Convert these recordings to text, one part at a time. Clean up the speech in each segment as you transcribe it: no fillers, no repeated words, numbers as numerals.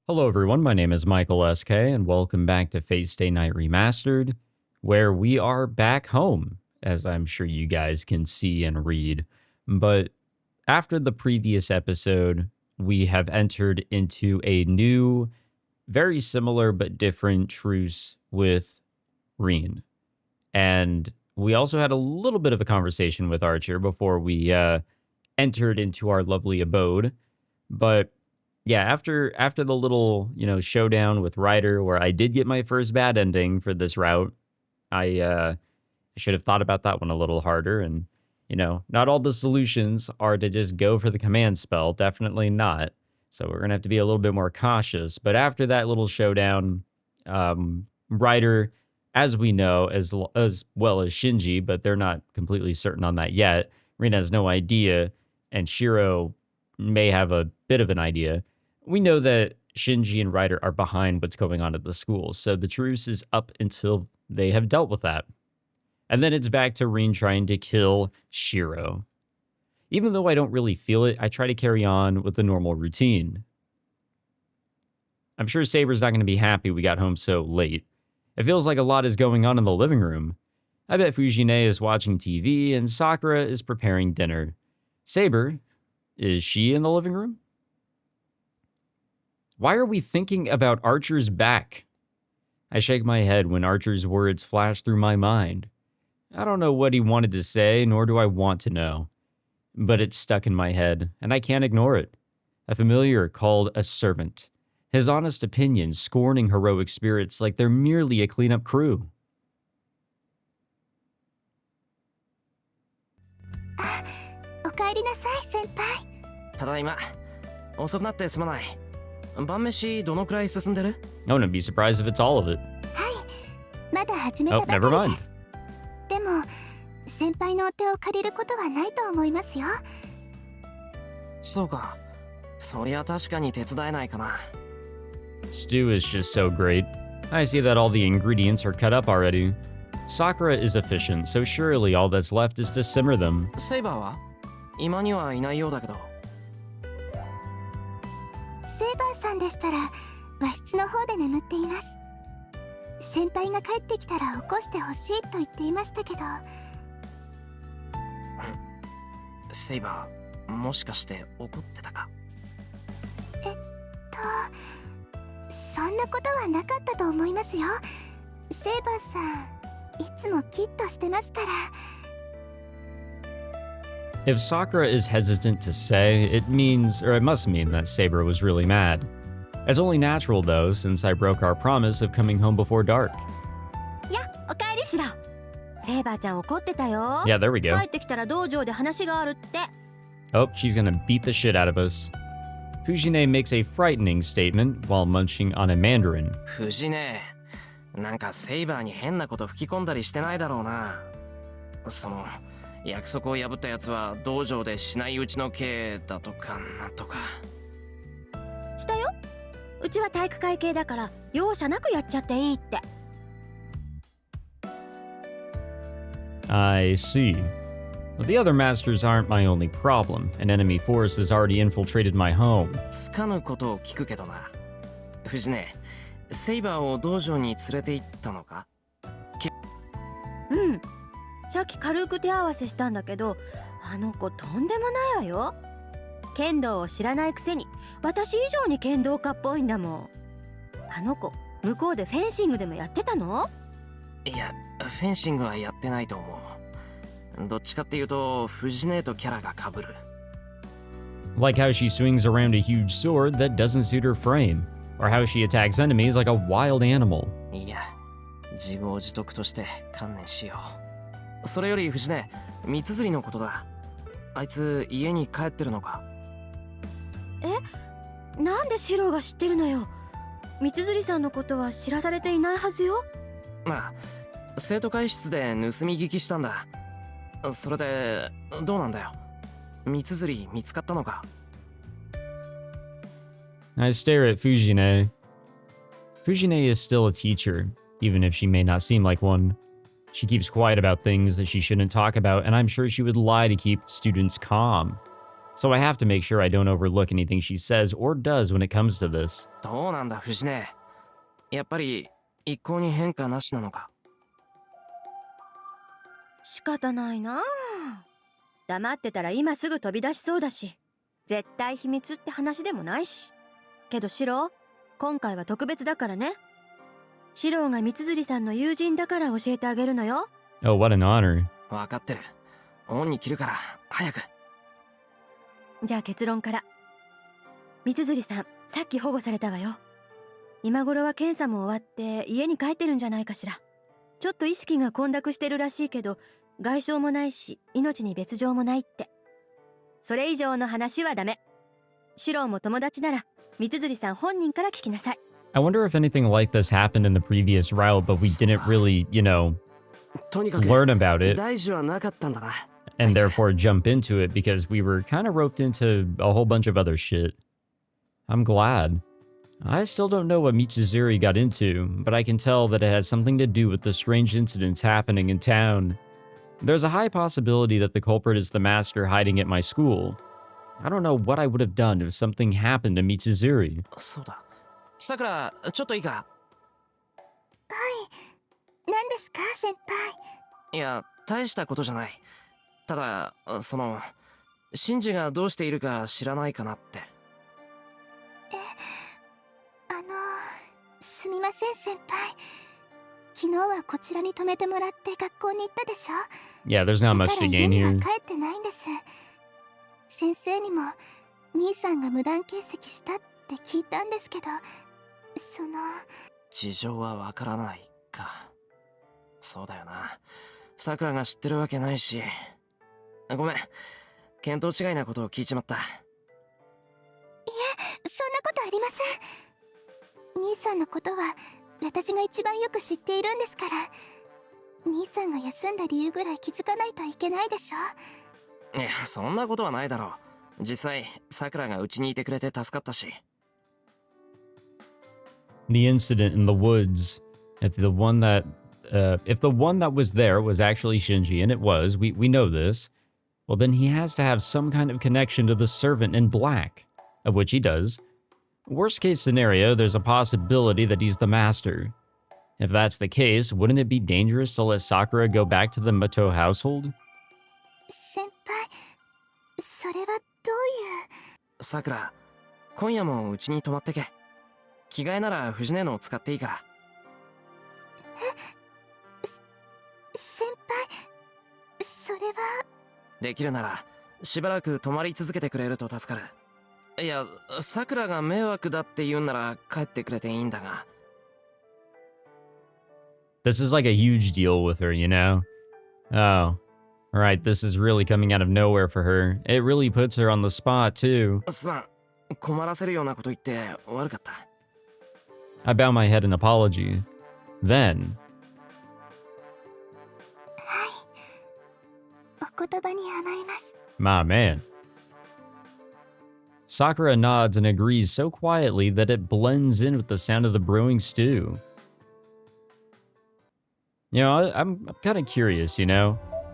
Hello everyone, my name is Michael SK and welcome back to Fate Stay Night Remastered, where we are back home, as I'm sure you guys can see and read. But after the previous episode, we have entered into a new, very similar but different truce with Reen. And we also had a little bit of a conversation with Archer before we entered into our lovely abode. But yeah, after the little, showdown with Ryder, where I did get my first bad ending for this route, I should have thought about that one a little harder. And, not all the solutions are to just go for the command spell. Definitely not. So we're going to have to be a little bit more cautious. But after that little showdown, Ryder, as we know, as well as Shinji, but they're not completely certain on that yet. Reen has no idea, and Shirou may have a bit of an idea. We know that Shinji and Ryder are behind what's going on at the school, so the truce is up until they have dealt with that. And then it's back to Reen trying to kill Shirou. Even though I don't really feel it, I try to carry on with the normal routine. I'm sure Saber's not going to be happy we got home so late. It feels like a lot is going on in the living room. I bet Fujine is watching TV and Sakura is preparing dinner. Saber, is she in the living room? Why are we thinking about Archer's back? I shake my head when Archer's words flash through my mind. I don't know what he wanted to say, nor do I want to know. But it's stuck in my head, and I can't ignore it. A familiar called a servant. His honest opinion scorning heroic spirits like they're merely a cleanup crew. Tadaima. 遅くなってすまない。晩飯どのくらい進んでる? I wouldn't be surprised if it's all of it. はい、まだ始めたばかりです。でも、先輩のお手を借りることはないと思いますよ。そうか。そりゃ確かに手伝えないかな。Stew is just so great. I see that all the ingredients are cut up already. Sakura is efficient, so surely all that's left is to simmer them. セイバーは今にはいないようだけど。セイバーさんでしたら和室の方で眠っています。先輩が帰ってきたら起こしてほしいと言っていましたけど。セイバー、もしかして怒ってたか？そんなことはなかったと思いますよ。セイバーさん、いつもキッとしてますから。If Sakura is hesitant to say, it must mean that Saber was really mad. It's only natural though, since I broke our promise of coming home before dark. や、おかえりしろ。セイバーちゃん怒ってたよ。Yeah, there we go. 帰ってきたら道場で話があるって。Oh, she's gonna beat the shit out of us. Fujine makes a frightening statement while munching on a mandarin. Fujine、なんかセイバーに変なこと吹き込んだりしてないだろうな。約束を破ったやつは道場でしないうちの刑だとかなんとか。したよ。うちは体育会系だから容赦なくやっちゃっていいって。I see. Well, the other masters aren't my only problem. An enemy force has already infiltrated my home. つかぬことを聞くけどな。藤根、セイバーを道場に連れて行ったのか？うん。さっき軽く手合わせしたんだけど、あの子とんでもないわよ。剣道を知らないくせに私以上に剣道家っぽいんだもん。あの子向こうでフェンシングでもやってたの？いや、フェンシングはやってないと思う。どっちかっていうと藤根とキャラが被る。Like how she swings around a huge sword that doesn't suit her frame, or how she attacks enemies like a wild animal. いや、自業自得として観念しよう。それより藤根、三綴りのことだ。あいつ家に帰ってるのか？え？なんでシローが知ってるのよ。三綴さんのことは知らされていないはずよ。まあ、生徒会室で盗み聞きしたんだ。それでどうなんだよ。三綴見つかったのか？ I stare at Fujine. Fujine is still a teacher, even if she may not seem like one. She keeps quiet about things that she shouldn't talk about, and I'm sure she would lie to keep students calm. So I have to make sure I don't overlook anything she says or does when it comes to this. どうなんだ藤根。やっぱり一向に変化なしなのか。仕方ないなあ。黙ってたら今すぐ飛び出しそうだし、絶対秘密って話でもないし。けどシロー、今回は特別だからね。シローが三辻さんの友人だから教えてあげるのよ。Oh, what an honor. 分かってる。恩に切るから早く。じゃあ結論から。三辻さん、さっき保護されたわよ。今頃は検査も終わって家に帰ってるんじゃないかしら。ちょっと意識が混濁してるらしいけど、外傷もないし命に別状もないって。それ以上の話はダメ。シローも友達なら三辻さん本人から聞きなさい。I wonder if anything like this happened in the previous route, but we didn't really, とにかく learn about it 大事はなかったんだな。 and therefore jump into it because we were kind of roped into a whole bunch of other shit. I'm glad. I still don't know what Mitsuzuri got into, but I can tell that it has something to do with the strange incidents happening in town. There's a high possibility that the culprit is the master hiding at my school. I don't know what I would have done if something happened to Mitsuzuri. そうだ。さくら、ちょっといいか。はい。何ですか、先輩。いや、大したことじゃない。ただ、シンジがどうしているか知らないかなって。すみません、先輩。昨日はこちらに泊めてもらって学校に行ったでしょ。 Yeah, there's not だ much から to 家 gain には here. 帰ってないんです。先生にも兄さんが無断欠席したって聞いたんですけど、事情はわからないか。そうだよな。さくらが知ってるわけないし。ごめん。見当違いなことを聞いちまった。いえ、そんなことありません。兄さんのことは私が一番よく知っているんですから。兄さんが休んだ理由ぐらい気づかないといけないでしょ。いや、そんなことはないだろう。実際、さくらがうちにいてくれて助かったし。The incident in the woods, if the one that was there was actually Shinji, and it was, we know this, well then he has to have some kind of connection to the servant in black, of which he does. Worst case scenario, there's a possibility that he's the master. If that's the case, wouldn't it be dangerous to let Sakura go back to the Mato household? 先輩、それはどういう。さくら、今夜もうちに泊まってけ。着替えなら藤根のを使っていいから。先輩、それは。できるならしばらく泊まり続けてくれると助かる。いや、さくらが迷惑だって言うんなら帰ってくれていいんだが。This is like a huge deal with her, Oh, right, this is really coming out of nowhere for her. It really puts her on the spot, too. すまん、困らせるようなこと言って悪かった。I bow my head in apology. Then, はい。お言葉に甘えます。my man. Sakura nods and agrees so quietly that it blends in with the sound of the brewing stew. I'm kind of curious,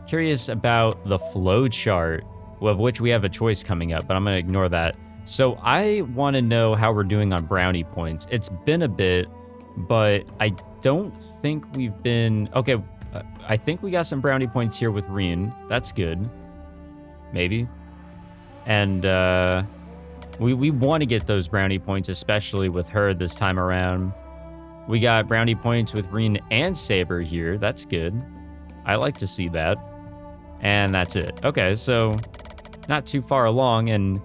Curious about the flow chart, of which we have a choice coming up, but I'm going to ignore that. So I want to know how we're doing on brownie points. It's been a bit, but I don't think we've been... Okay, I think we got some brownie points here with Rin. That's good. Maybe. And we want to get those brownie points, especially with her this time around. We got brownie points with Rin and Saber here. That's good. I like to see that. And that's it. Okay, so not too far along, and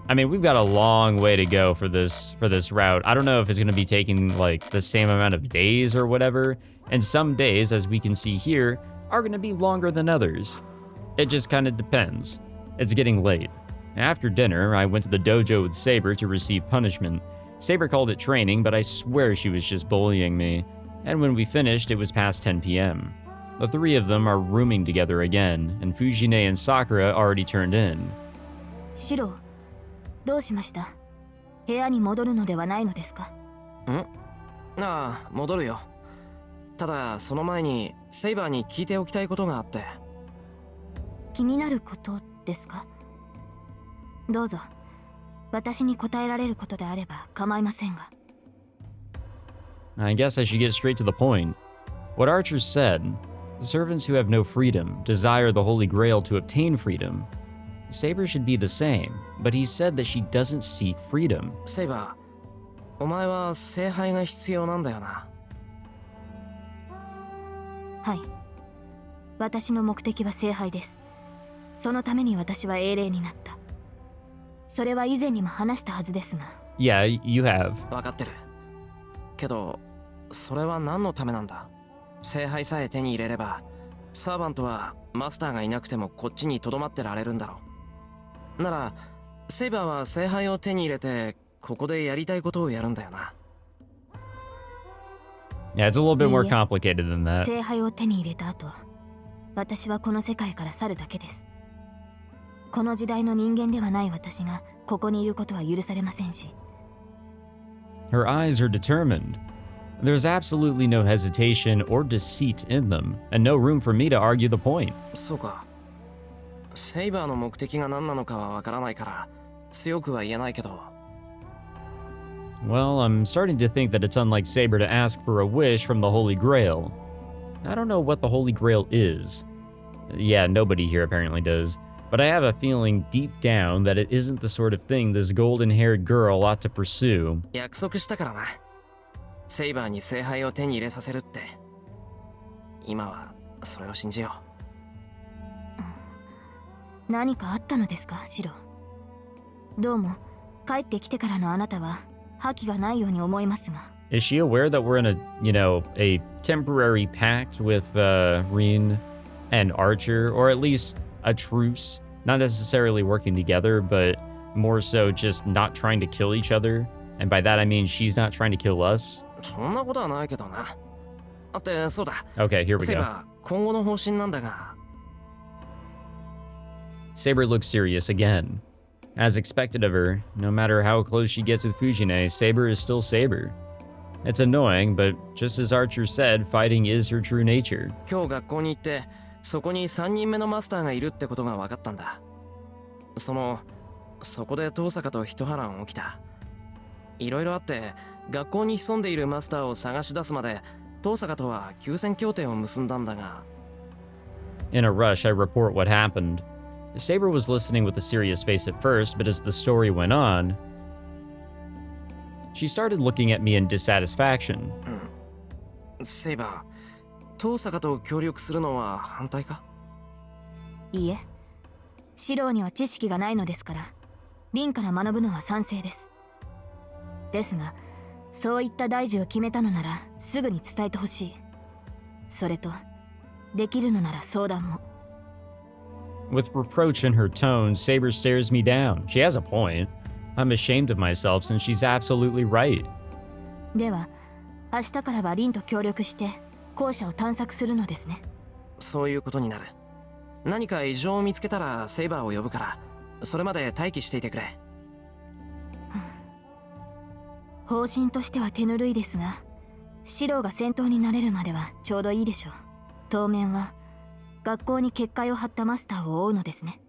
I mean, we've got a long way to go for this route. I don't know if it's going to be taking like the same amount of days or whatever. And some days, as we can see here, are going to be longer than others. It just kind of depends. It's getting late. After dinner, I went to the dojo with Saber to receive punishment. Saber called it training, but I swear she was just bullying me. And when we finished, it was past 10 p.m. The three of them are rooming together again, and Fujine and Sakura already turned in. シロ、どうしました？部屋に戻るのではないのですか？ああ、戻るよ。ただその前にセイバーに聞いておきたいことがあって。気になることですか？どうぞ私に答えられることであれば構いませんが。 I guess I should get straight to the point. What Archer said, servants who have no freedom desire the Holy Grail to obtain freedom. Saber should be the same, but he said that she doesn't seek freedom. セイバー、お前は聖杯が必要なんだよな。はい、私の目的は聖杯です。そのために私は英霊になった。それは以前にも話したはずですが。 Yeah, you have. 分かってる。けどそれは何のためなんだ。聖杯さえ手に入れればサーバントはマスターがいなくてもこっちに留まってられるんだろう。ならセイバーは聖杯を手に入れてここでやりたいことをやるんだよな。 Yeah, it's a little bit more complicated than that. 聖杯を手に入れた後、私はこの世界から去るだけです。この時代の人間ではない私がここにいることは許されませんし。 Her eyes are determined. There's absolutely no hesitation or deceit in them, and no room for me to argue the point. そうか。セイバーの目的が何なのかはわからないから強くは言えないけど。 Well, I'm starting to think that it's unlike Saber to ask for a wish from the Holy Grail. I don't know what the Holy Grail is. Yeah, nobody here apparently does. But I have a feeling deep down that it isn't the sort of thing this golden-haired girl ought to pursue. 約束したからな。セイバーに聖杯を手に入れさせるって。今はそれを信じよう。何かあったのですか、シロ。どうも帰ってきてからのあなたは覇気がないように思いますが。 Is she aware that we're in a, a temporary pact with Rin and Archer, or at least a truce? Not necessarily working together, but more so just not trying to kill each other. And by that I mean she's not trying to kill us. そんなことはないけどな。あってそうだ。 Okay, here we セイ go. バー、今後の方針なんだが。 Saber looks serious again. As expected of her, no matter how close she gets with Fujine, Saber is still Saber. It's annoying, but just as Archer said, fighting is her true nature. 今日学校に行ってそこに3人目のマスターがいるってことが分かったんだ。そこで遠坂と一波乱起きた。いろいろあって学校に潜んでいるマスターを探し出すまで遠坂とは休戦協定を結んだんだが。 In a rush, I report what happened. Saber was listening with a serious face at first, but as the story went on, she started looking at me in dissatisfaction. セイバー、遠坂と協力するのは反対か？いいえ、シロには知識がないのですからリンから学ぶのは賛成です。ですがそういった大事を決めたのならすぐに伝えてほしい。それとできるのなら相談も。 With reproach in her tone, Saber stares me down. She has a point. I'm ashamed of myself since she's absolutely right. では明日からはリンと協力して校舎を探索するのですね。そういうことになる。何か異常を見つけたらセイバーを呼ぶからそれまで待機していてくれ。方針としては手ぬるいですが、シロが先頭になれるまではちょうどいいでしょう。当面は学校に結界を張ったマスターを追うのですね。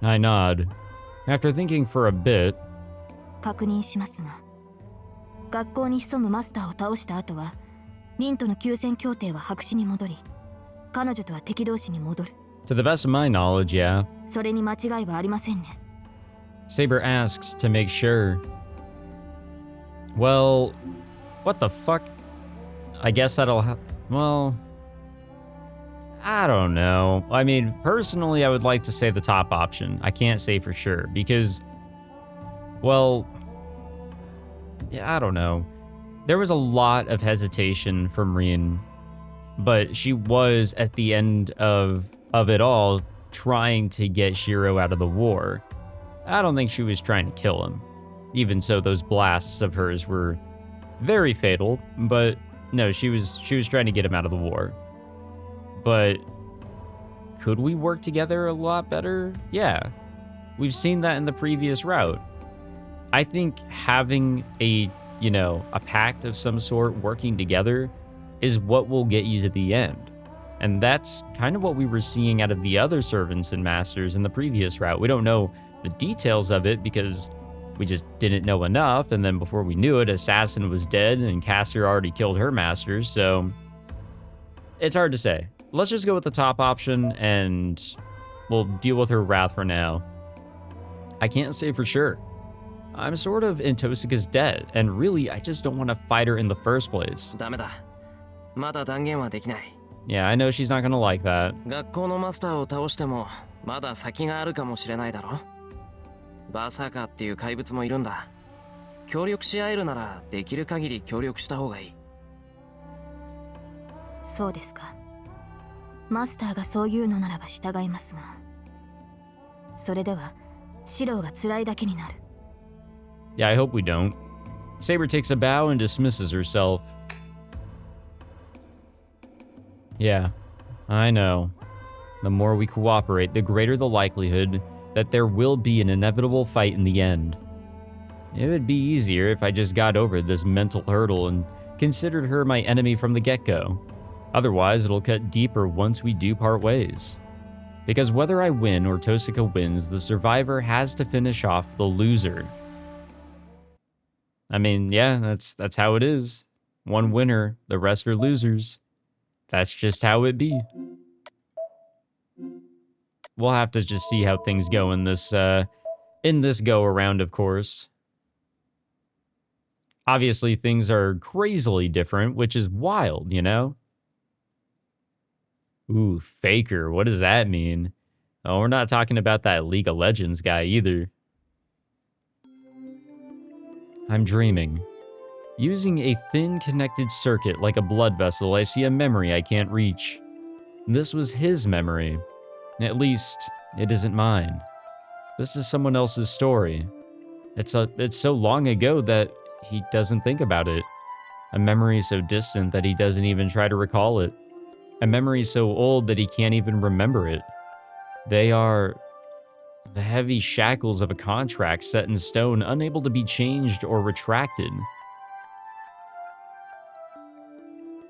I nod. After thinking for a bit, 確認しますが、学校に潜むマスターを倒した後はリンとの休戦協定は白紙に戻り、彼女とは敵同士に戻る。 to the best of my knowledge, yeah. それに間違いはありませんね。 Saber asks to make sure. Well, what the fuck? I guess that'll well, I don't know. I mean, personally, I would like to say the top option. I can't say for sure because, well, yeah, I don't know. There was a lot of hesitation from Rin, but she was at the end of it all trying to get Shirou out of the war. I don't think she was trying to kill him. Even so, those blasts of hers were very fatal, but no, she was trying to get him out of the war. But could we work together a lot better? Yeah. We've seen that in the previous route. I think having a pact of some sort working together is what will get you to the end. And that's kind of what we were seeing out of the other servants and masters in the previous route. We don't know the details of it because we just didn't know enough, and then before we knew it, Assassin was dead and Cassier already killed her masters, so it's hard to say. Let's just go with the top option and we'll deal with her wrath for now. I can't say for sure. I'm sort of in Tosaka's debt, and really, I just don't want to fight her in the first place. ダメだ。まだ断言はできない。Yeah, I know she's not gonna like that. 学校のマスターを倒してもまだ先があるかもしれないだろ。バーサーカーっていう怪物もいるんだ。協力し合えるならできる限り協力した方がいい。そうですか。マスターがそう言うのならば従いますが、それではシローが辛いだけになる。Yeah, I hope we don't. Saber takes a bow and dismisses herself. Yeah, I know. The more we cooperate, the greater the likelihood that there will be an inevitable fight in the end. It would be easier if I just got over this mental hurdle and considered her my enemy from the get-go. Otherwise, it'll cut deeper once we do part ways. Because whether I win or Tosaka wins, the survivor has to finish off the loser. I mean, yeah, that's how it is. One winner, the rest are losers. That's just how it be. We'll have to just see how things go in this go around, of course. Obviously, things are crazily different, which is wild, you know? Ooh, Faker, what does that mean? Oh, we're not talking about that League of Legends guy either. I'm dreaming. Using a thin connected circuit like a blood vessel, I see a memory I can't reach. This was his memory. At least, it isn't mine. This is someone else's story. It's so long ago that he doesn't think about it. A memory so distant that he doesn't even try to recall it. A memory so old that he can't even remember it. They are the heavy shackles of a contract set in stone, unable to be changed or retracted.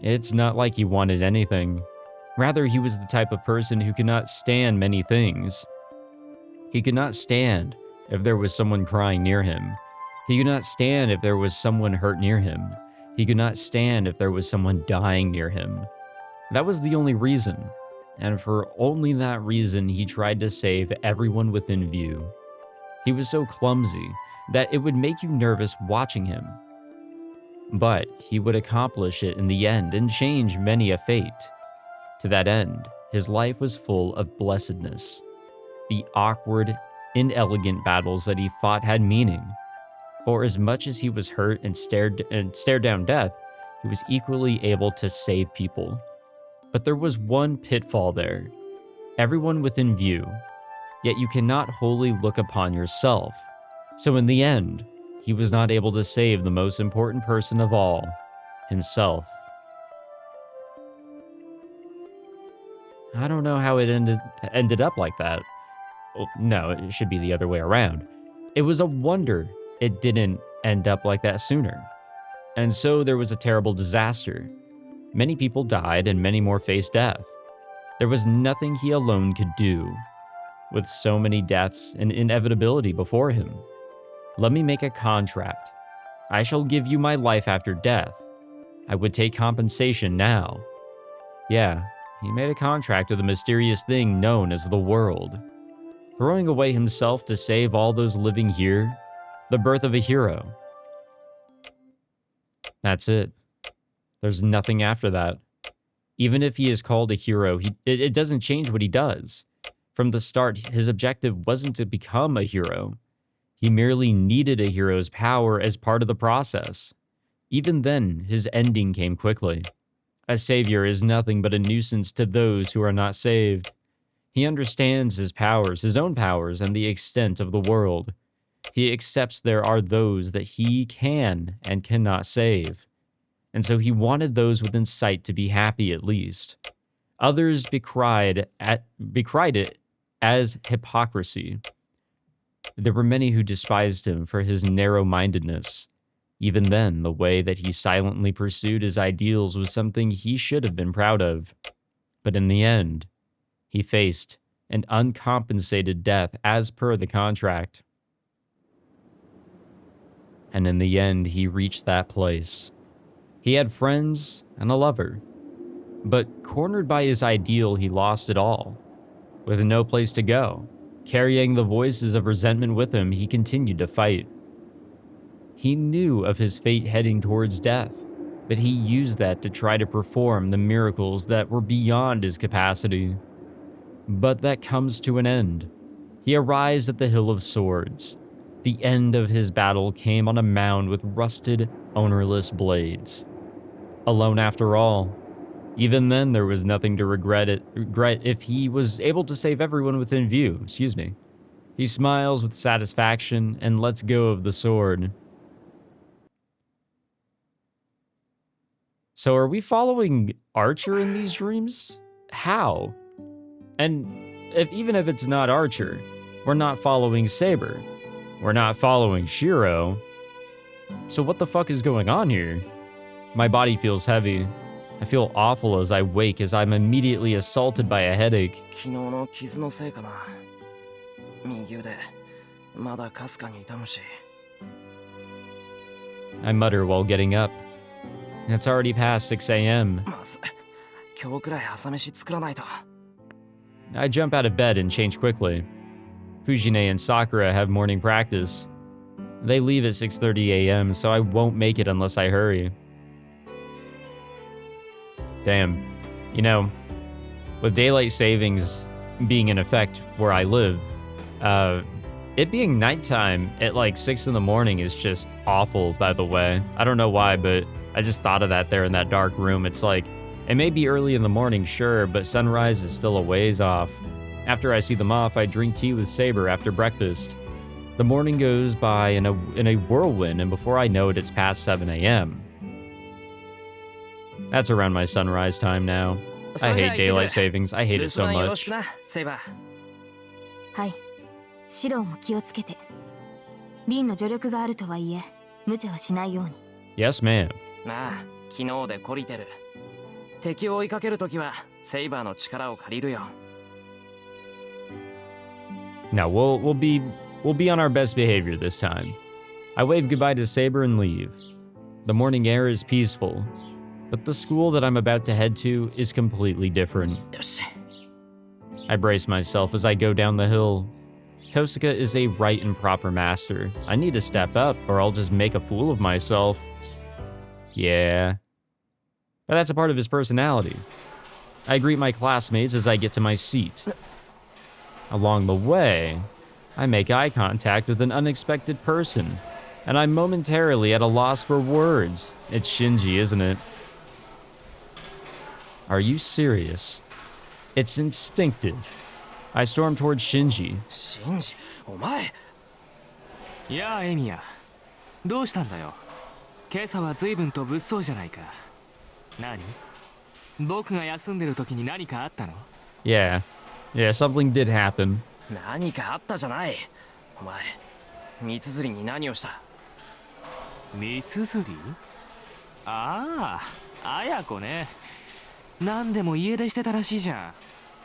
It's not like he wanted anything. Rather, he was the type of person who could not stand many things. He could not stand if there was someone crying near him. He could not stand if there was someone hurt near him. He could not stand if there was someone dying near him. That was the only reason. And for only that reason, he tried to save everyone within view. He was so clumsy that it would make you nervous watching him. But he would accomplish it in the end and change many a fate. To that end, his life was full of blessedness. The awkward, inelegant battles that he fought had meaning. For as much as he was hurt and stared down death, he was equally able to save people. But there was one pitfall there. Everyone within view, yet you cannot wholly look upon yourself. So in the end, he was not able to save the most important person of all, himself. I don't know how it ended up like that. Well, no, it should be the other way around. It was a wonder it didn't end up like that sooner. And so there was a terrible disaster. Many people died and many more faced death. There was nothing he alone could do. With so many deaths and inevitability before him. Let me make a contract. I shall give you my life after death. I would take compensation now. Yeah, he made a contract with a mysterious thing known as the world. Throwing away himself to save all those living here. The birth of a hero. That's it. There's nothing after that. Even if he is called a hero, it doesn't change what he does. From the start, his objective wasn't to become a hero. He merely needed a hero's power as part of the process. Even then, his ending came quickly. A savior is nothing but a nuisance to those who are not saved. He understands his powers, his own powers, and the extent of the world. He accepts there are those that he can and cannot save. And so he wanted those within sight to be happy at least. Others decried it as hypocrisy. There were many who despised him for his narrow-mindedness. Even then, the way that he silently pursued his ideals was something he should have been proud of. But in the end, he faced and uncompensated death as per the contract. And in the end, he reached that place. He had friends and a lover. But cornered by his ideal, he lost it all. With no place to go, carrying the voices of resentment with him, he continued to fight. He knew of his fate heading towards death, but he used that to try to perform the miracles that were beyond his capacity. But that comes to an end. He arrives at the Hill of Swords. The end of his battle came on a mound with rusted, ownerless blades. Alone after all. Even then, there was nothing to regret if he was able to save everyone within view. Excuse me. He smiles with satisfaction and lets go of the sword. So are we following Archer in these dreams? How? And even if it's not Archer, we're not following Saber. We're not following Shirou. So what the fuck is going on here? My body feels heavy. I feel awful as I wake as I'm immediately assaulted by a headache. 昨日の傷のせいかな。右腕、まだかすかに痛むし。I mutter while getting up. It's already past 6 a.m. まず、今日くらい朝飯作らないと。I jump out of bed and change quickly. Fujine and Sakura have morning practice. They leave at 6:30 a.m., so I won't make it unless I hurry. Damn. You know, with daylight savings being in effect where I live, it being nighttime at like 6 in the morning is just awful, by the way. I don't know why, but I just thought of that there in that dark room. It's like, it may be early in the morning, sure, but sunrise is still a ways off. After I see them off, I drink tea with Saber after breakfast. The morning goes by in a whirlwind, and before I know it, it's past 7 a.m. That's around my sunrise time now. I hate daylight savings. I hate it so much. はい。シローも気をつけて。リンの助力があるとはいえ、無茶はしないように。Yes, ma'am. まあ、昨日で懲りてる。敵を追いかけるときは、セイバーの力を借りるよ。Now we'll be on our best behavior this time. I wave goodbye to Saber and leave. The morning air is peaceful, but the school that I'm about to head to is completely different. よし。I brace myself as I go down the hill. Tosuka is a right and proper master. I need to step up or I'll just make a fool of myself. Yeah. But that's a part of his personality. I greet my classmates as I get to my seat. Along the way, I make eye contact with an unexpected person, and I'm momentarily at a loss for words. It's Shinji, isn't it? Are you serious? It's instinctive. I storm towards Shinji. シンジ、お前。いやあエミヤ、どうしたんだよ。今朝は随分と物騒じゃないか。何？僕が休んでる時に何かあったの？ Yeah, something did happen. 何かあったじゃない。お前、三つ釣りに何をした？三つ釣り？ああ、綾子ね。何でも家出してたらしいじゃ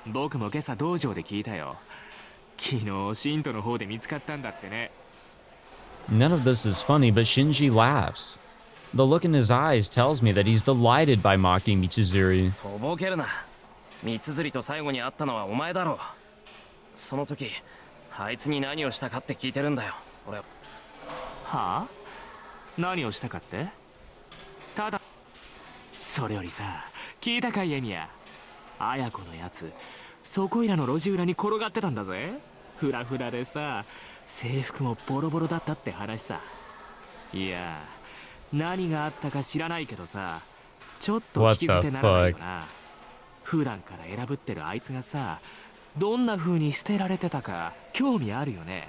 ん。僕も今朝道場で聞いたよ。昨日信徒の方で見つかったんだってね。None of this is funny, but Shinji laughs. The look in his eyes tells me that he's delighted by mocking Mitsuzuri. とぼけるな。三つ釣りと最後に会ったのはお前だろう。その時、あいつに何をしたかって聞いてるんだよ。俺。はあ？何をしたかって？ただ。それよりさ、聞いたかいエミヤ。綾子のやつ、そこいらの路地裏に転がってたんだぜ。フラフラでさ、制服もボロボロだったって話さ。いや、何があったか知らないけどさ、ちょっと引き捨てならないよな。普段から選ぶってるあいつがさ、どんな風に捨てられてたか興味あるよね。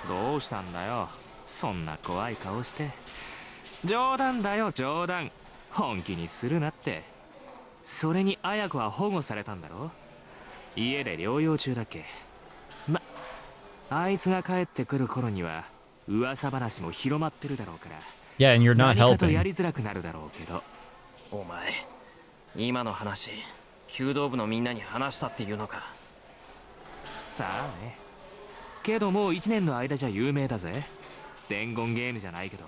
どうしたんだよ、そんな怖い顔して。冗談だよ冗談、本気にするなって。それに綾子は保護されたんだろ。家で療養中だっけ。ま、あいつが帰ってくる頃には噂話も広まってるだろうから。Yeah, and you're not 何かと helping. やりづらくなるだろうけど。お前、今の話弓道部のみんなに話したっていうのか。さあね。けどもう1年の間じゃ有名だぜ。伝言ゲームじゃないけど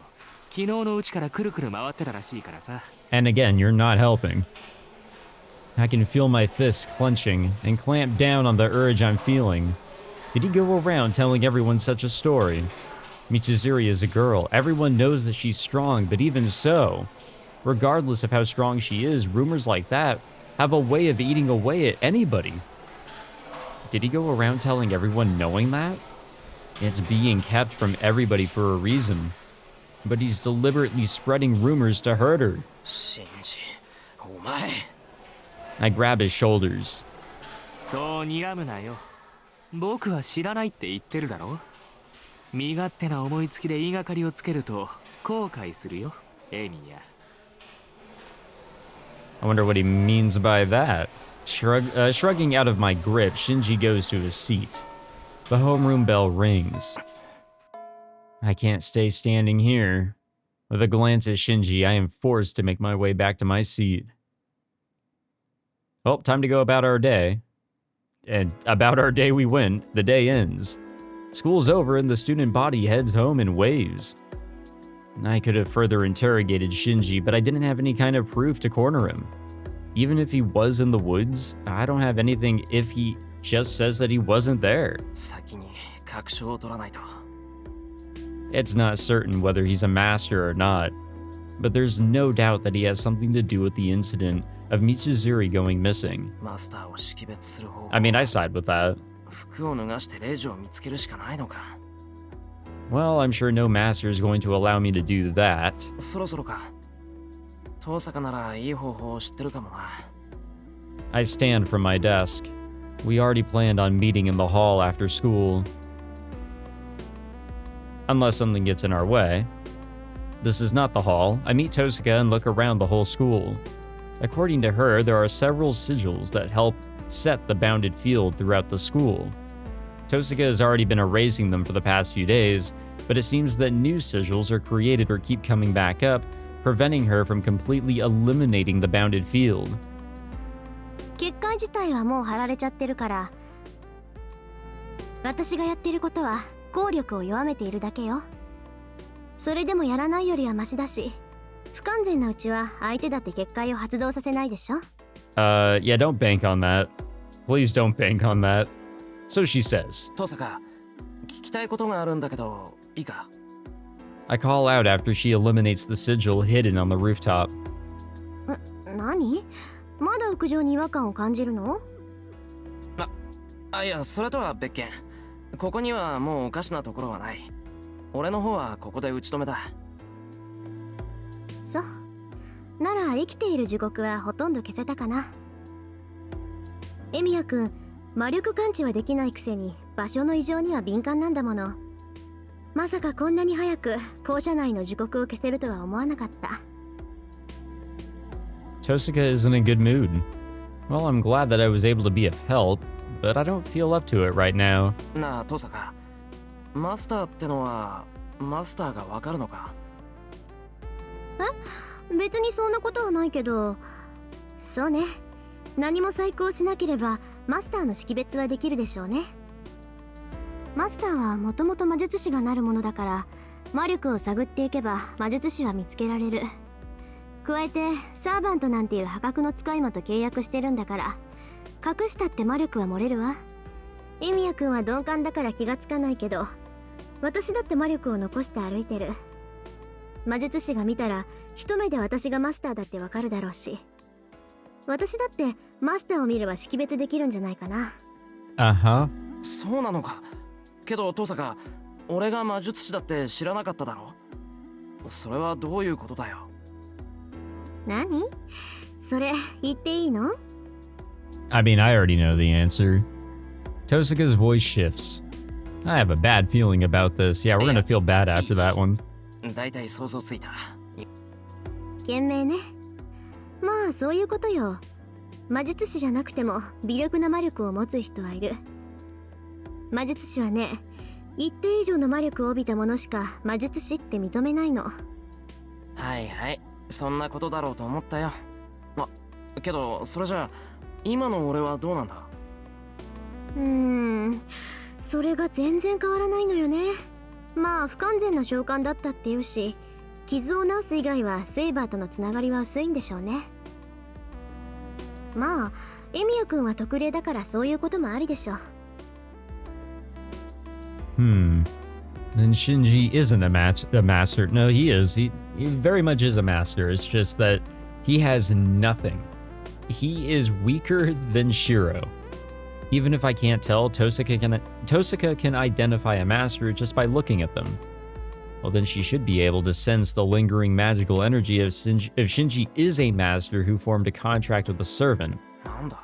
昨日のうちからくるくる回ってたらしいからさ。 And again, you're not helping. I can feel my fists clenching and clamp down on the urge I'm feeling. Did he go around telling everyone such a story? Mitsuzuri is a girl. Everyone knows that she's strong, but even so, regardless of how strong she is, rumors like that have a way of eating away at anybody. Did he go around telling everyone knowing that? It's being kept from everybody for a reason. But he's deliberately spreading rumors to hurt her. シンジ、お前。I grab his shoulders. そう睨むなよ。僕は知らないって言ってるだろ。身勝手な思いつきで言いがかりをつけると後悔するよ、エミヤ。I wonder what he means by that. Shrugging out of my grip, Shinji goes to his seat. The homeroom bell rings. I can't stay standing here. With a glance at Shinji, I am forced to make my way back to my seat. Well, time to go about our day. And about our day we went. The day ends. School's over and the student body heads home in waves. I could have further interrogated Shinji, but I didn't have any kind of proof to corner him. Even if he was in the woods, I don't have anything if he just says that he wasn't there. 先に確証を取らないと。It's not certain whether he's a master or not, but there's no doubt that he has something to do with the incident of Mitsuzuri going missing. マスターを識別する方法。I mean, I side with that. 服を脱がしてレイジを見つけるしかないのか。Well, I'm sure no master is going to allow me to do that. そろそろか。遠坂ならいい方法を知ってるかもな。I stand from my desk. We already planned on meeting in the hall after school. Unless something gets in our way. This is not the hall. I meet Tosaka and look around the whole school. According to her, there are several sigils that help set the bounded field throughout the school. Tosaka has already been erasing them for the past few days, but it seems that new sigils are created or keep coming back up, preventing her from completely eliminating the bounded field. 結界自体はもう貼られちゃってるから、私がやってることは効力を弱めているだけよ。それでもやらないよりはマシだし、不完全なうちは相手だって結界を発動させないでしょ。Yeah, don't bank on that. Please don't bank on that. So she says. 遠坂、聞きたいことがあるんだけど、いいか。I call out after she eliminates the sigil hidden on the rooftop. 何？まだ屋上に違和感を感じるの？いや、それとは別件。ここにはもうおかしなところはない。俺の方はここで打ち止めだ。そう。なら生きている時刻はほとんど消せたかな。エミヤ君、魔力感知はできないくせに場所の異常には敏感なんだもの。まさかこんなに早く校舎内の時刻を消せるとは思わなかった。Tosaka is in a good mood. Well, I'm glad that I was able to be of help, but I don't feel up to it right now. なあ、遠坂。マスターってのは、マスターがわかるのか？別にそんなことはないけど、そうね。何も細工をしなければマスターの識別はできるでしょうね。マスターはもともと魔術師がなるものだから、魔力を探っていけば魔術師は見つけられる。加えてサーバントなんていう破格の使い魔と契約してるんだから、隠したって魔力は漏れるわ。エミヤ君は鈍感だから気がつかないけど、私だって魔力を残して歩いてる。魔術師が見たら一目で私がマスターだってわかるだろうし、私だってマスターを見れば識別できるんじゃないかな。Uh-huh. そうなのか。けど遠坂、俺が魔術師だって知らなかっただろ。それはどういうことだよ。何？それ言っていいの？ I mean, I already know the answer. Tosaka's voice shifts. I have a bad feeling about this. Yeah, we're gonna feel bad after that one. だいたい想像ついた。賢明ね。まあそういうことよ。魔術師じゃなくても微力な魔力を持つ人はいる。魔術師はね、一定以上の魔力を帯びたものしか魔術師って認めないの。はいはい、そんなことだろうと思ったよ。けどそれじゃあ今の俺はどうなんだ？それが全然変わらないのよね。まあ不完全な召喚だったっていうし、傷を治す以外はセイバーとのつながりは薄いんでしょうね。まあエミヤ君は特例だからそういうこともありでしょう。Then Shinji isn't a master. No, he is. He very much is a master. It's just that he has nothing. He is weaker than Shirou. Even if I can't tell, Tosaka can identify a master just by looking at them. Well, then she should be able to sense the lingering magical energy if Shinji is a master who formed a contract with a servant. なんだ、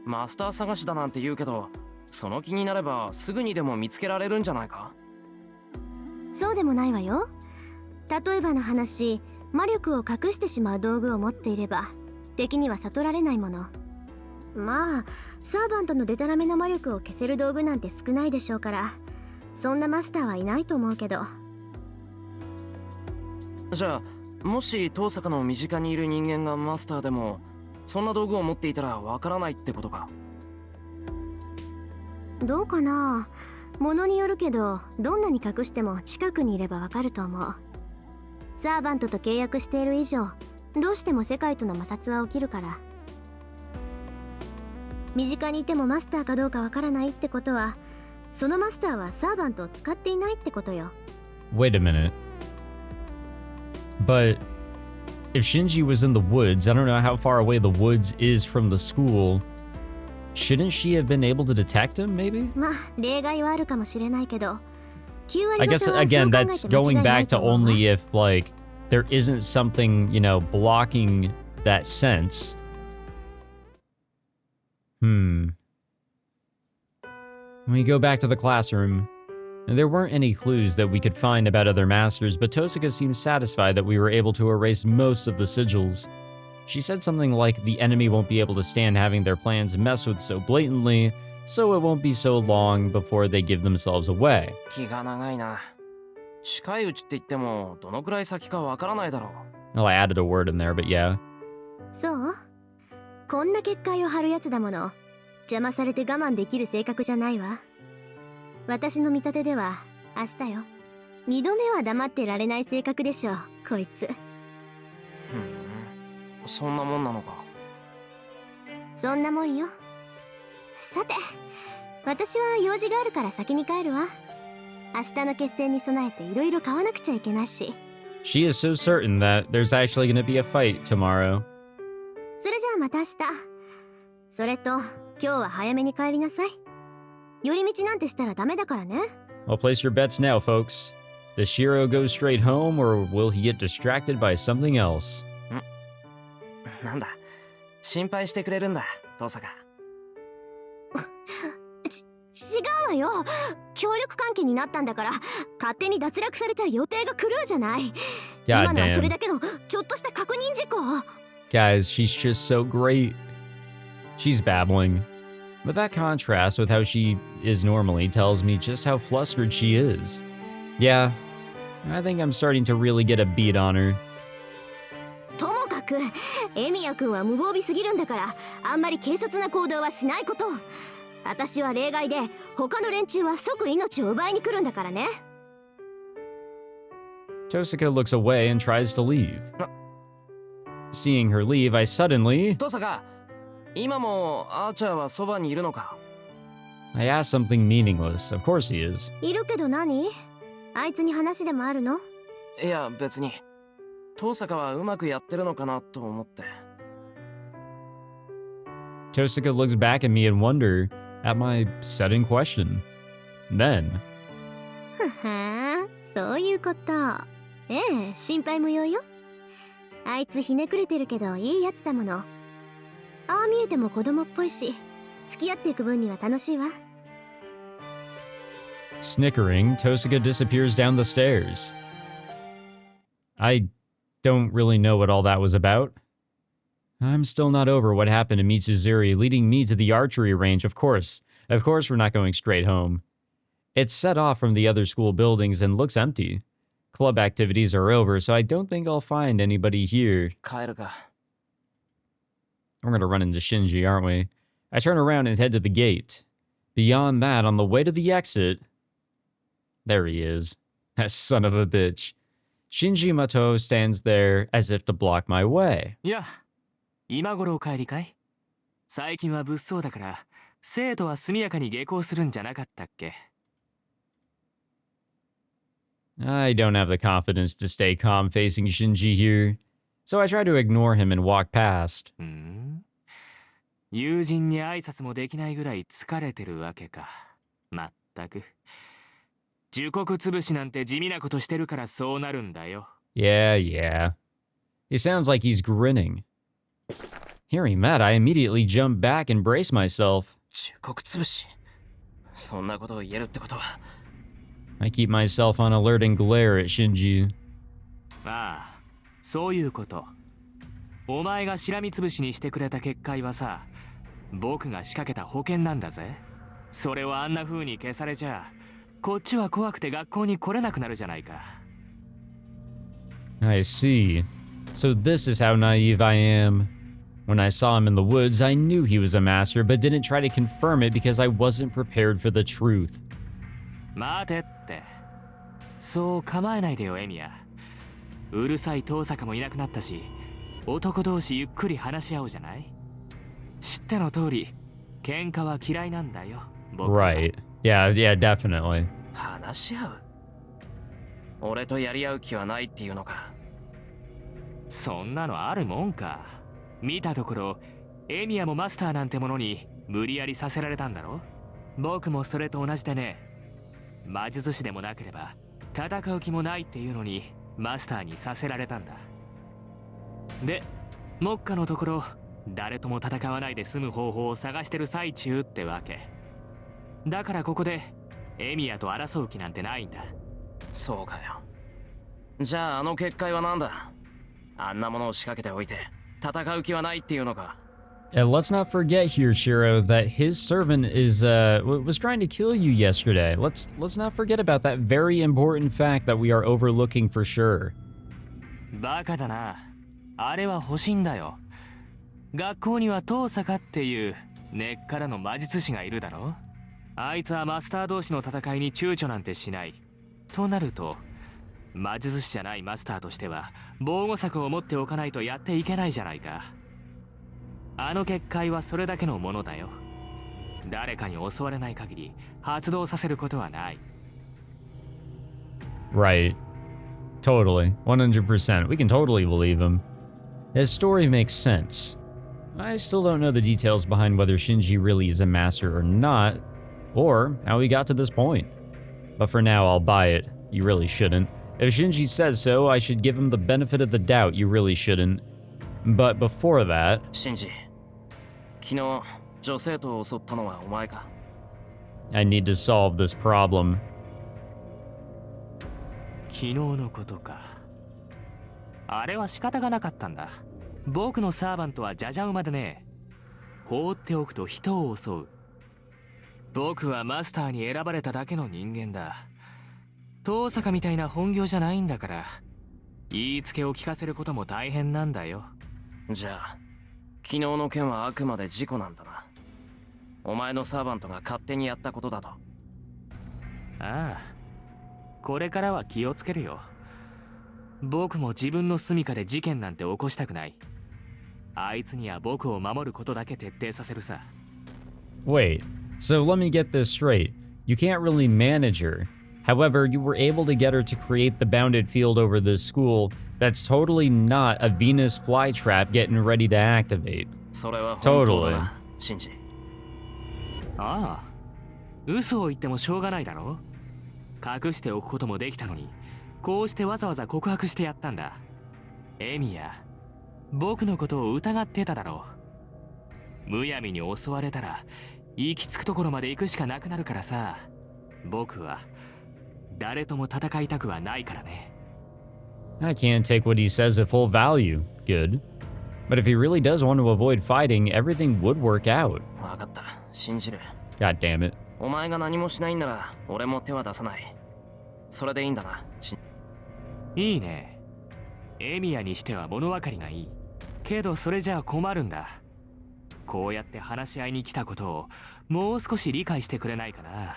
マスター探しだなんて言うけど、その気になればすぐにでも見つけられるんじゃないか？そうでもないわよ。例えばの話、魔力を隠してしまう道具を持っていれば敵には悟られないもの。まあサーバントのデタラメな魔力を消せる道具なんて少ないでしょうから、そんなマスターはいないと思うけど。じゃあもし遠坂の身近にいる人間がマスターでもそんな道具を持っていたらわからないってことか？どうかな。ものによるけど、どんなに隠しても近くにいればわかると思う。サーバントと契約している以上、どうしても世界との摩擦は起きるから。身近にいてもマスターかどうかわからないってことは、そのマスターはサーバントを使っていないってことよ。Wait a minute. But if Shinji was in the woods, I don't know how far away the woods is from the school. Shouldn't she have been able to detect him, maybe? まあ例外はあるかもしれないけど、9 I 割 guess 方は again そう考え that's て間違 going いない back と to 思うわ。 only if like there isn't something, you know, blocking that sense. When we go back to the classroom, there weren't any clues that we could find about other masters, but Tosaka seemed satisfied that we were able to erase most of the sigils. She said something like the enemy won't be able to stand having their plans messed with so blatantly, so it won't be so long before they give themselves away. 気が長いな。近いうちって言ってもどのくらい先かわからないだろう。Well, I added a word in there, but yeah. そう、こんな結界を張るやつだもの。邪魔されて我慢できる性格じゃないわ。私の見立てでは明日よ。2度目は黙ってられない性格でしょ、こいつ。そんなもんなのか？そんなもんよ。さて、私は用事があるから先に帰るわ。明日の決戦に備えていろいろ買わなくちゃいけないし。She is so certain that there's actually going to be a fight tomorrow. それじゃあまた明日。それと、今日は早めに帰りなさい。寄り道なんてしたらダメだからね。Well, place your bets now, folks. Does Shirou go straight home, or will he get distracted by something else? なんだ、心配してくれるんだ、遠坂。違うわよ。協力関係になったんだから勝手に脱落されちゃ予定が狂うじゃない。 God 今のはそれ damn. だけのちょっとした確認事項。 Guys, she's just so great. She's babbling. But that contrast with how she is normally tells me just how flustered she is. Yeah, I think I'm starting to really get a beat on her. ともかくエミヤ君は無防備すぎるんだから、あんまり軽率な行動はしないこと。私は例外で、他の連中は即命を奪いに来るんだからね。 Tosaka looks away and tries to leave. Seeing her leave, I suddenly... 遠坂、今もアーチャーはそばにいるのか？ I asked something meaningless. Of course he is. いるけど何？あいつに話でもあるの？いや別に。遠坂はうまくやってるのかなと思って。Tosaka looks back at me in wonder at my sudden question. Then... ははそういうこと。ええ、心配無用よ。あいつひねくれてるけどいいやつだもの。ああ見えても子供っぽいし、付き合っていく分には楽しいわ。 Snickering, Tosaka disappears down the stairs. I don't really know what all that was about. I'm still not over what happened to Mitsuzuri, leading me to the archery range. Of course we're not going straight home. It's set off from the other school buildings and looks empty. Club activities are over, so I don't think I'll find anybody here. 帰るか。We're going to run into Shinji, aren't we? I turn around and head to the gate. Beyond that, on the way to the exit... There he is. That son of a bitch. Shinji Mato stands there as if to block my way. いや、今頃お帰りかい？最近は物騒だから、生徒は速やかに下校するんじゃなかったっけ？ I don't have the confidence to stay calm facing Shinji here, so I try to ignore him and walk past. 友人に挨拶もできないぐらい疲れてるわけか。まったく。樹木潰しなんて地味なことしてるからそうなるんだよ。Yeah. He sounds like he's grinning. Hearing that, I immediately jump back and brace myself. 樹木潰しそんなことを言えるってことは I keep myself on alert and glare at Shinji. ああ、そういうこと。お前がしらみつぶしにしてくれた結界はさ、僕が仕掛けた保険なんだぜ。それをあんな風に消されちゃ、こっちは怖くて学校に来れなくなるじゃないか。I see. So this is how naive I am. When I saw him in the woods, I knew he was a master, but didn't try to confirm it because I wasn't prepared for the truth. 待てって。そう構えないでよ、エミヤ。うるさい遠坂もいなくなったし、男同士ゆっくり話し合おうじゃない？知っての通り、喧嘩は嫌いなんだよ、僕は。Right. Yeah, definitely. 話し合う俺とやり合う気はないっていうのかそんなのあるもんか。見たところ、エミヤもマスターなんてものに無理やりさせられたんだろ？僕もそれと同じでね。魔術師でもなければ戦う気もないっていうのにマスターにさせられたんだ。で、目下のところ誰とも戦わないで済む方法を探してる最中ってわけ。だからここでエミヤと争う気なんてないんだ。そうかよじゃああの結界は何だあんなものを仕掛けておいて戦う気はないっていうのか And let's not forget here, Shirou, that his servant was trying to kill you yesterday. Let's not forget about that very important fact that we are overlooking for sure. バカだな。あれは欲しいんだよ。学校には遠坂っていう根っからの魔術師がいるだろ。あいつはマスター同士の戦いに躊躇なんてしない。となると、魔術師じゃないマスターとしては防護策を持っておかないとやっていけないじゃないか。あの結界はそれだけのものだよ。誰かに襲われない限り発動させることはない。Right. Totally. 100%. We can totally believe him. His story makes sense. I still don't know the details behind whether Shinji really is a master or not, or how he got to this point. But for now, I'll buy it. You really shouldn't. If Shinji says so, I should give him the benefit of the doubt. You really shouldn't. But before that... シンジ昨日女生徒を襲ったのはお前か I need to solve this problem. 昨日のことか。あれは仕方がなかったんだ。僕のサーバントはジャジャ馬でね。放っておくと人を襲う。僕はマスターに選ばれただけの人間だ。遠坂みたいな本業じゃないんだから、言いつけを聞かせることも大変なんだよ。じゃあ昨日の件はあくまで事故なんだなお前のサーバントが勝手にやったことだとああ、これからは気をつけるよ。僕も自分の住処で事件なんて起こしたくない。あいつには僕を守ることだけ徹底させるさ。Wait, so let me get this straight. You can't really manage her. However, you were able to get her to create the bounded field over this school that's totally not a Venus flytrap getting ready to activate. それは本当だな Totally. シンジああ、嘘を言ってもしょうがないだろ。隠しておくこともできたのに、こうしてわざわざ告白してやったんだ。エミヤ、僕のことを疑ってただろう。むやみに襲われたら行き着くところまで行くしかなくなるからさ。僕は誰とも戦いたくはないからね。I can't take what he says at full value. Good. But if he really does want to avoid fighting, everything would work out. 分かった信じる God damn it. お前が何もしないんなら俺も手は出さないそれでいいんだないいね。エミヤにしては物分かりがいい。けどそれじゃあ困るんだ。こうやって話し合いに来たことをもう少し理解してくれないかな。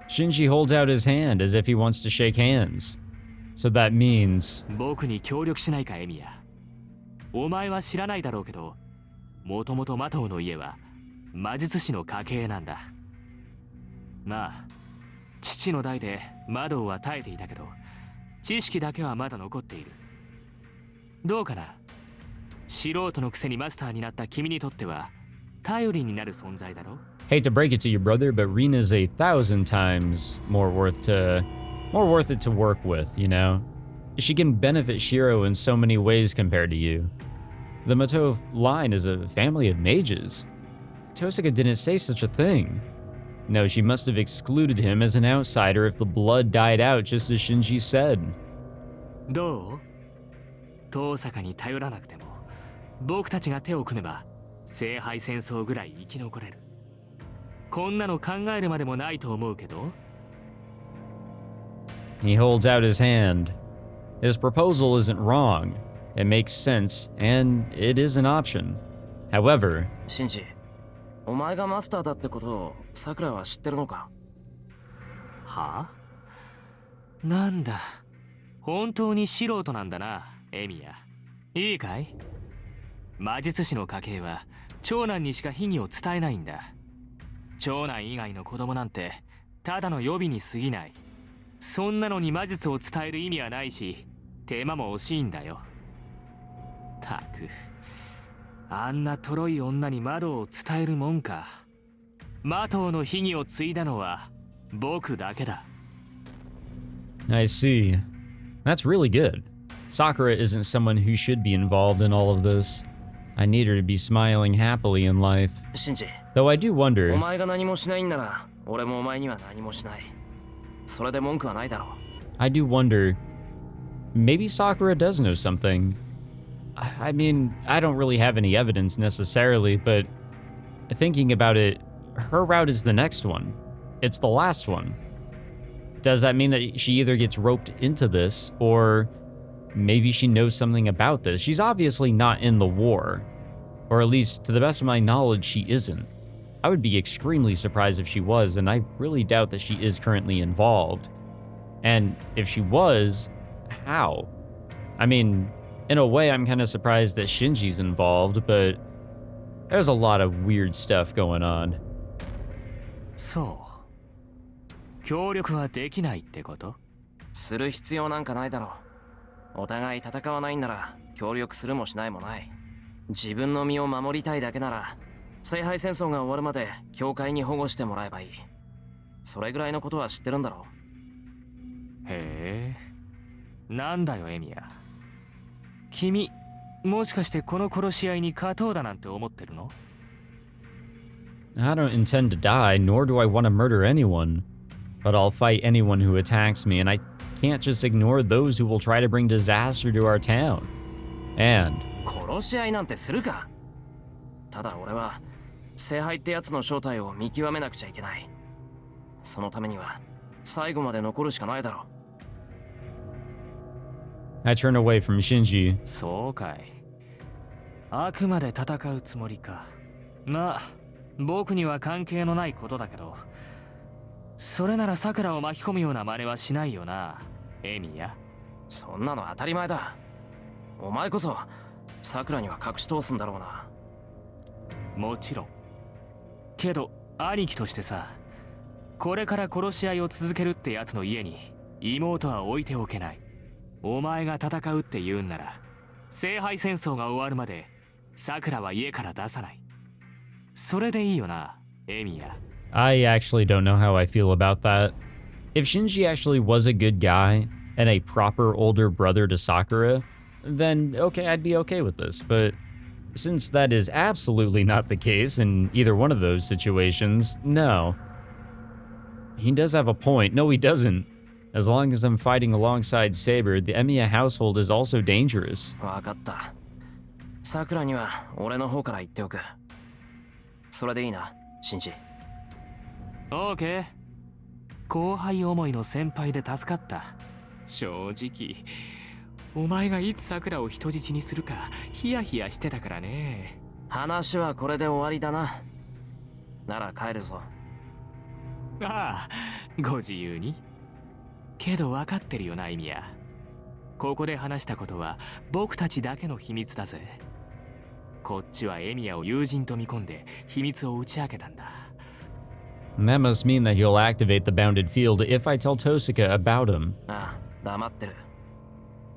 Shinji holds out his hand as if he wants to shake hands. So that means... 僕に協力しないかエミヤ。お前は知らないだろうけど、もともとマトウの家は魔術師の家系なんだ。まあ父の代で魔道は耐えていたけど、知識だけはまだ残っている。どうかな、素人のくせにマスターになった君にとっては頼りになる存在だろ。 Hate to break it to you, brother, but Rina's 1,000 times more worth it to work with, you know? She can benefit Shirou in so many ways compared to you. The Matou line is a family of mages. Tosaka didn't say such a thing. No, she must have excluded him as an outsider if the blood died out just as Shinji said. どう？遠坂に頼らなくても僕たちが手を組めば聖杯戦争ぐらい生き残れる。こんなの考えるまでもないと思うけど。 He holds out his hand. His proposal isn't wrong. It makes sense, and it is an option. However, シンジ、お前がマスターだってことをさくらは知ってるのか？はあ？なんだ、本当に素人なんだな、エミヤ。いいかい？魔術師の家系は長男にしか秘技を伝えないんだ。長男以外の子供なんてただの予備に過ぎない。そんなのに魔術を伝える意味はないし、手間も惜しいんだよ。たく、あんなとろい女に窓を伝えるもんか。魔頭の秘技を継いだのは僕だけだ。 I see. That's really good. Sakura isn't someone who should be involved in all of this. I need her to be smiling happily in life. シンジ、 Though I do お wonder, 前が何もしないんなら俺もお前には何もしない。それで文句はないだろう。 I do wonder, maybe Sakura does know something. I mean, I don't really have any evidence necessarily, but thinking about it, her route is the next one. It's the last one. Does that mean that she either gets roped into this, or maybe she knows something about this? She's obviously not in the war, or at least to the best of my knowledge, she isn't. I would be extremely surprised if she was, and I really doubt that she is currently involved. And if she was, how? I mean, in a way, I'm kind of surprised that Shinji's involved, but there's a lot of weird stuff going on. そう。協力はできないってこと？する必要なんかないだろう。お互い戦わないんなら協力するもしないもない。自分の身を守りたいだけなら聖杯戦争が終わるまで教会に保護してもらえばいい。それぐらいのことは知ってるんだろう。へえ。なんだよエミヤ。君、もしかしてこの殺し合いに勝とうだなんて思ってるの？ I don't intend to die, nor do I want to murder anyone. But I'll fight anyone who attacks me, and I can't just ignore those who will try to bring disaster to our town. And 殺し合いなんてするか。ただ俺は聖杯ってやつの正体を見極めなくちゃいけない。そのためには最後まで残るしかないだろう。 I turn away from Shinji. そうかい。あくまで戦うつもりか。まあ、僕には関係のないことだけど、それならさくらを巻き込むような真似はしないよな、エミヤ。そんなの当たり前だ。お前こそさくらには隠し通すんだろうな。もちろん。けど兄貴としてさ、これから殺し合いを続けるってやつの家に妹は置いておけない。お前が戦うって言うんなら、聖杯戦争が終わるまでさくらは家から出さない。それでいいよな、エミヤ。 I actually don't know how I feel about that. If Shinji actually was a good guy and a proper older brother to Sakura, then okay, I'd be okay with this. But since that is absolutely not the case in either one of those situations, no. He does have a point. No, he doesn't. As long as I'm fighting alongside Saber, the Emiya household is also dangerous. わかった。さくらには俺の方から言っておく。それでいいな、シンジ。オーケー。後輩思いの先輩で助かった。正直、お前がいつ桜を人質にするかヒヤヒヤしてたからね。話はこれで終わりだな。なら帰るぞ。ああ、ご自由に。けど分かってるよな、エミヤ。ここで話したことは僕たちだけの秘密だぜ。こっちはエミヤを友人と見込んで秘密を打ち明けたんだ。And that must mean that he'll activate the bounded field if I tell Tosaka about him. ああ、黙ってる。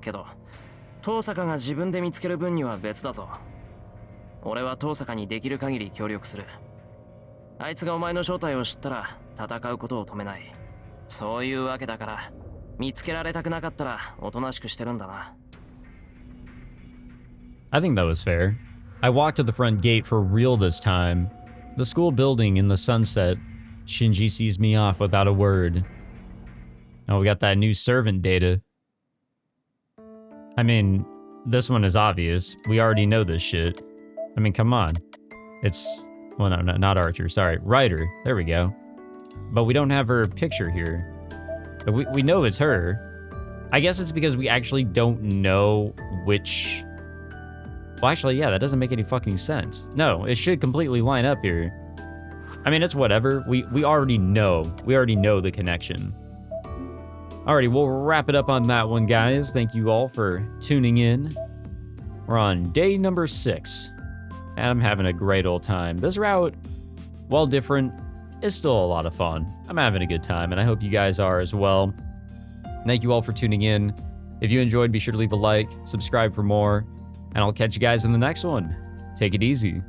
けど、遠坂が自分で見つける分には別だぞ。俺は遠坂にできる限り協力する。あいつがお前の正体を知ったら戦うことを止めない。そういうわけだから、見つけられたくなかったらおとなしくしてるんだな。I think that was fair. I walked to the front gate for real this time. The school building in the sunset. Shinji sees me off without a word. Oh, we got that new servant data. I mean, this one is obvious. We already know this shit. I mean, come on. It's... Well, no, not Archer. Sorry. Ryder. There we go. But we don't have her picture here. But we know it's her. I guess it's because we actually don't know which... Well, actually, yeah, that doesn't make any fucking sense. No, it should completely line up here. I mean, it's whatever. We already know. We already know the connection. Alrighty, we'll wrap it up on that one, guys. Thank you all for tuning in. We're on day number 6. And I'm having a great old time. This route, while different, is still a lot of fun. I'm having a good time, and I hope you guys are as well. Thank you all for tuning in. If you enjoyed, be sure to leave a like, subscribe for more, and I'll catch you guys in the next one. Take it easy.